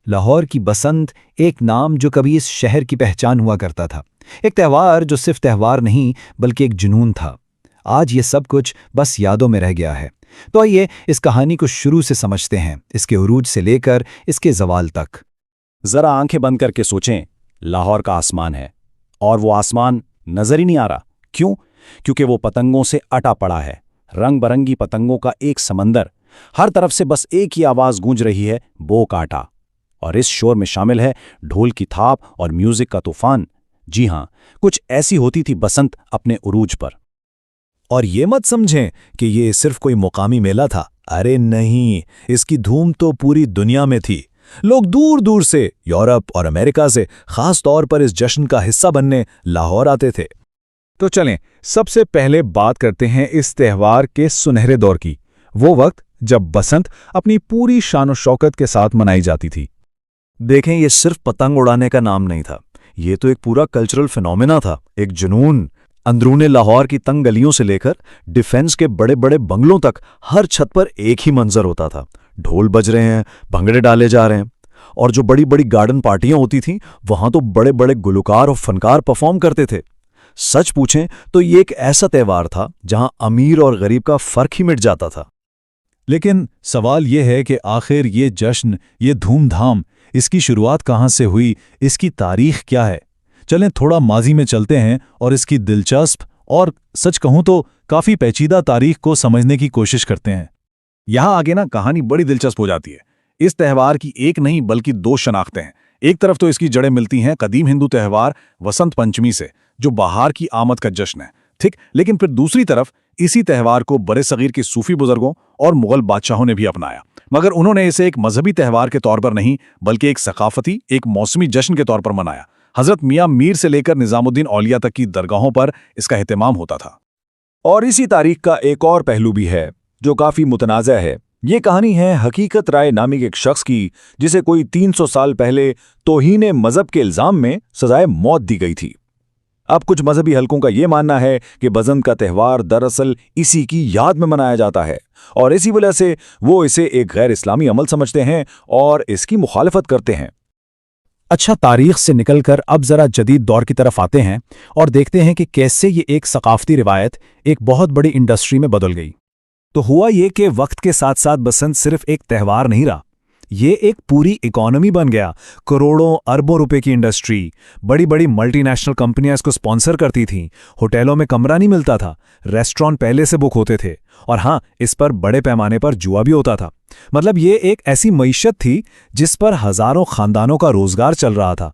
لاہور کی بسنت ایک نام جو کبھی اس شہر کی پہچان ہوا کرتا تھا، ایک تہوار جو صرف تہوار نہیں بلکہ ایک جنون تھا۔ آج یہ سب کچھ بس یادوں میں رہ گیا ہے۔ تو آئیے اس کہانی کو شروع سے سمجھتے ہیں، اس کے عروج سے لے کر اس کے زوال تک۔ ذرا آنکھیں بند کر کے سوچیں، لاہور کا آسمان ہے، اور وہ آسمان نظر ہی نہیں آ رہا۔ کیوں؟ کیونکہ وہ پتنگوں سے اٹا پڑا ہے، رنگ برنگی پتنگوں کا ایک سمندر۔ ہر طرف سے بس ایک ہی آواز گونج رہی ہے، بو کاٹا۔ اور اس شور میں شامل ہے ڈھول کی تھاپ اور میوزک کا طوفان۔ جی ہاں، کچھ ایسی ہوتی تھی بسنت اپنے عروج پر۔ اور یہ مت سمجھیں کہ یہ صرف کوئی مقامی میلہ تھا، ارے نہیں، اس کی دھوم تو پوری دنیا میں تھی۔ لوگ دور دور سے، یورپ اور امریکہ سے خاص طور پر اس جشن کا حصہ بننے لاہور آتے تھے۔ تو چلیں سب سے پہلے بات کرتے ہیں اس تہوار کے سنہرے دور کی، وہ وقت جب بسنت اپنی پوری شان و شوکت کے ساتھ منائی جاتی تھی۔ دیکھیں، یہ صرف پتنگ اڑانے کا نام نہیں تھا، یہ تو ایک پورا کلچرل فینومینا تھا، ایک جنون۔ اندرون لاہور کی تنگ گلیوں سے لے کر ڈیفنس کے بڑے بڑے بنگلوں تک ہر چھت پر ایک ہی منظر ہوتا تھا، ڈھول بج رہے ہیں، بھنگڑے ڈالے جا رہے ہیں۔ اور جو بڑی بڑی گارڈن پارٹیاں ہوتی تھیں، وہاں تو بڑے بڑے گلوکار اور فنکار پرفارم کرتے تھے۔ سچ پوچھیں تو یہ ایک ایسا تہوار تھا جہاں امیر اور غریب کا فرق ہی مٹ جاتا تھا۔ لیکن سوال یہ ہے کہ آخر یہ جشن، یہ دھوم دھام، اس کی شروعات کہاں سے ہوئی، اس کی تاریخ کیا ہے؟ چلیں تھوڑا ماضی میں چلتے ہیں اور اس کی دلچسپ اور سچ کہوں تو کافی پیچیدہ تاریخ کو سمجھنے کی کوشش کرتے ہیں۔ یہاں آگے کہانی بڑی دلچسپ ہو جاتی ہے۔ اس تہوار کی ایک نہیں بلکہ دو شناختیں ہیں۔ ایک طرف تو اس کی جڑیں ملتی ہیں قدیم ہندو تہوار وسنت پنچمی سے، جو بہار کی آمد کا جشن ہے، ٹھیک؟ لیکن پھر دوسری طرف اسی تہوار کو برے صغیر کے صوفی بزرگوں اور مغل بادشاہوں نے بھی اپنایا، مگر انہوں نے اسے ایک مذہبی تہوار کے طور پر نہیں بلکہ ایک ثقافتی، ایک موسمی جشن کے طور پر منایا۔ حضرت میاں میر سے لے کر نظام الدین اولیاء تک کی درگاہوں پر اس کا اہتمام ہوتا تھا۔ اور اسی تاریخ کا ایک اور پہلو بھی ہے جو کافی متنازع ہے۔ یہ کہانی ہے حقیقت رائے نامی ایک شخص کی، جسے کوئی 300 سال پہلے توہین مذہب کے الزام میں سزائے موت دی گئی تھی۔ اب کچھ مذہبی حلقوں کا یہ ماننا ہے کہ بسنت کا تہوار دراصل اسی کی یاد میں منایا جاتا ہے، اور اسی وجہ سے وہ اسے ایک غیر اسلامی عمل سمجھتے ہیں اور اس کی مخالفت کرتے ہیں۔ اچھا، تاریخ سے نکل کر اب ذرا جدید دور کی طرف آتے ہیں اور دیکھتے ہیں کہ کیسے یہ ایک ثقافتی روایت ایک بہت بڑی انڈسٹری میں بدل گئی۔ تو ہوا یہ کہ وقت کے ساتھ ساتھ بسنت صرف ایک تہوار نہیں رہا، یہ ایک پوری اکانومی بن گیا۔ کروڑوں اربوں روپے کی انڈسٹری، بڑی بڑی ملٹی نیشنل کمپنیاں اس کو سپانسر کرتی تھیں، ہوٹلوں میں کمرہ نہیں ملتا تھا، ریسٹورانٹ پہلے سے بک ہوتے تھے، اور ہاں، اس پر بڑے پیمانے پر جوا بھی ہوتا تھا۔ مطلب یہ ایک ایسی معیشت تھی جس پر ہزاروں خاندانوں کا روزگار چل رہا تھا۔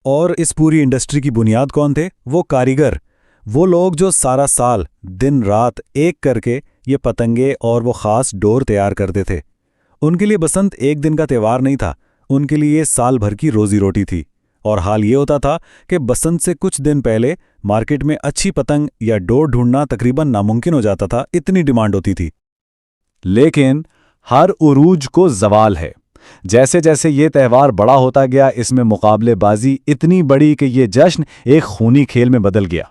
اور اس پوری انڈسٹری کی بنیاد کون تھے؟ وہ کاریگر، وہ لوگ جو سارا سال دن رات ایک کر کے یہ پتنگے اور وہ خاص ڈور تیار کرتے تھے۔ ان کے لیے بسنت ایک دن کا تہوار نہیں تھا، ان کے لیے یہ سال بھر کی روزی روٹی تھی۔ اور حال یہ ہوتا تھا کہ بسنت سے کچھ دن پہلے مارکیٹ میں اچھی پتنگ یا ڈور ڈھونڈنا تقریباً ناممکن ہو جاتا تھا، اتنی ڈیمانڈ ہوتی تھی۔ لیکن ہر عروج کو زوال ہے۔ جیسے جیسے یہ تہوار بڑا ہوتا گیا، اس میں مقابلے بازی اتنی بڑی کہ یہ جشن ایک خونی کھیل میں بدل گیا۔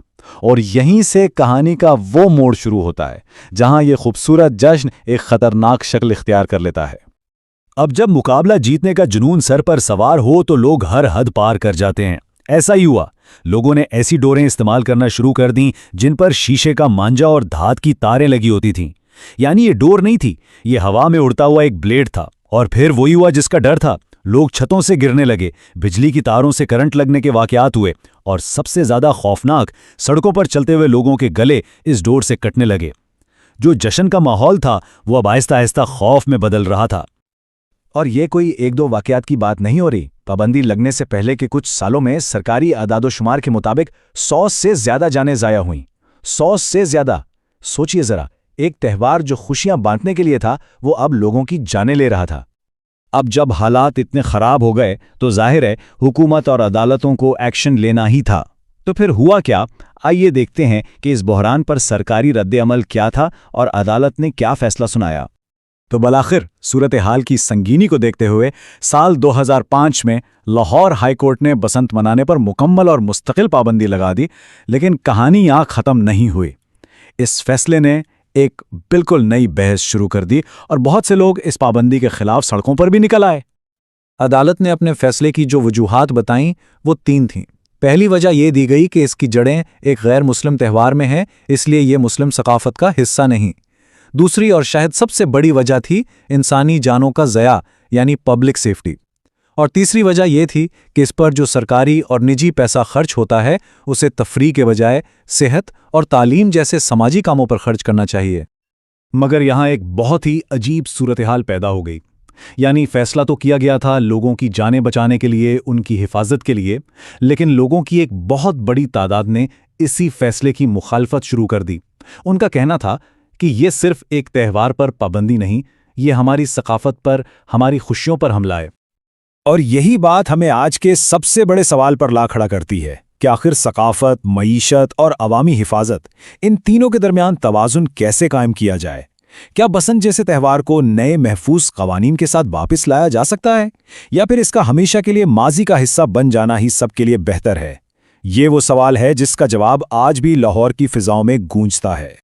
اور یہیں سے کہانی کا وہ موڑ شروع ہوتا ہے جہاں یہ خوبصورت جشن ایک خطرناک شکل اختیار کر لیتا ہے۔ اب جب مقابلہ جیتنے کا جنون سر پر سوار ہو تو لوگ ہر حد پار کر جاتے ہیں۔ ایسا ہی ہوا، لوگوں نے ایسی ڈوریں استعمال کرنا شروع کر دیں جن پر شیشے کا مانجا اور دھات کی تاریں لگی ہوتی تھیں۔ یعنی یہ ڈور نہیں تھی، یہ ہوا میں اڑتا ہوا ایک بلیڈ تھا۔ اور پھر وہی ہوا جس کا ڈر تھا، لوگ چھتوں سے گرنے لگے، بجلی کی تاروں سے کرنٹ لگنے کے واقعات ہوئے، اور سب سے زیادہ خوفناک، سڑکوں پر چلتے ہوئے لوگوں کے گلے اس ڈور سے کٹنے لگے۔ جو جشن کا ماحول تھا وہ اب آہستہ آہستہ خوف میں بدل رہا تھا۔ اور یہ کوئی ایک دو واقعات کی بات نہیں ہو رہی۔ پابندی لگنے سے پہلے کے کچھ سالوں میں سرکاری اعداد و شمار کے مطابق 100 سے زیادہ جانیں ضائع ہوئیں۔ 100 سے زیادہ! سوچئے ذرا، ایک تہوار جو خوشیاں بانٹنے کے لیے تھا وہ اب لوگوں کی جانیں لے رہا تھا۔ اب جب حالات اتنے خراب ہو گئے تو ظاہر ہے حکومت اور عدالتوں کو ایکشن لینا ہی تھا۔ تو پھر ہوا کیا؟ آئیے دیکھتے ہیں کہ اس بحران پر سرکاری رد عمل کیا تھا اور عدالت نے کیا فیصلہ سنایا۔ تو بالآخر صورتحال کی سنگینی کو دیکھتے ہوئے سال 2005 میں لاہور ہائی کورٹ نے بسنت منانے پر مکمل اور مستقل پابندی لگا دی، لیکن کہانی یہاں ختم نہیں ہوئی۔ اس فیصلے نے ایک بالکل نئی بحث شروع کر دی اور بہت سے لوگ اس پابندی کے خلاف سڑکوں پر بھی نکل آئے۔ عدالت نے اپنے فیصلے کی جو وجوہات بتائیں وہ 3 تھیں۔ پہلی وجہ یہ دی گئی کہ اس کی جڑیں ایک غیر مسلم تہوار میں ہیں، اس لیے یہ مسلم ثقافت کا حصہ نہیں۔ دوسری اور شاید سب سے بڑی وجہ تھی انسانی جانوں کا ضیاع یعنی پبلک سیفٹی۔ اور تیسری وجہ یہ تھی کہ اس پر جو سرکاری اور نجی پیسہ خرچ ہوتا ہے اسے تفریح کے بجائے صحت اور تعلیم جیسے سماجی کاموں پر خرچ کرنا چاہیے۔ مگر یہاں ایک بہت ہی عجیب صورتحال پیدا ہو گئی۔ یعنی فیصلہ تو کیا گیا تھا لوگوں کی جانیں بچانے کے لیے، ان کی حفاظت کے لیے، لیکن لوگوں کی ایک بہت بڑی تعداد نے اسی فیصلے کی مخالفت شروع کر دی۔ ان کا کہنا تھا کہ یہ صرف ایک تہوار پر پابندی نہیں، یہ ہماری ثقافت پر، ہماری خوشیوں پر حملہ ہے۔ اور یہی بات ہمیں آج کے سب سے بڑے سوال پر لا کھڑا کرتی ہے کہ آخر ثقافت، معیشت اور عوامی حفاظت، ان تینوں کے درمیان توازن کیسے قائم کیا جائے؟ کیا بسنت جیسے تہوار کو نئے محفوظ قوانین کے ساتھ واپس لایا جا سکتا ہے، یا پھر اس کا ہمیشہ کے لیے ماضی کا حصہ بن جانا ہی سب کے لیے بہتر ہے؟ یہ وہ سوال ہے جس کا جواب آج بھی لاہور کی فضاؤں میں گونجتا ہے۔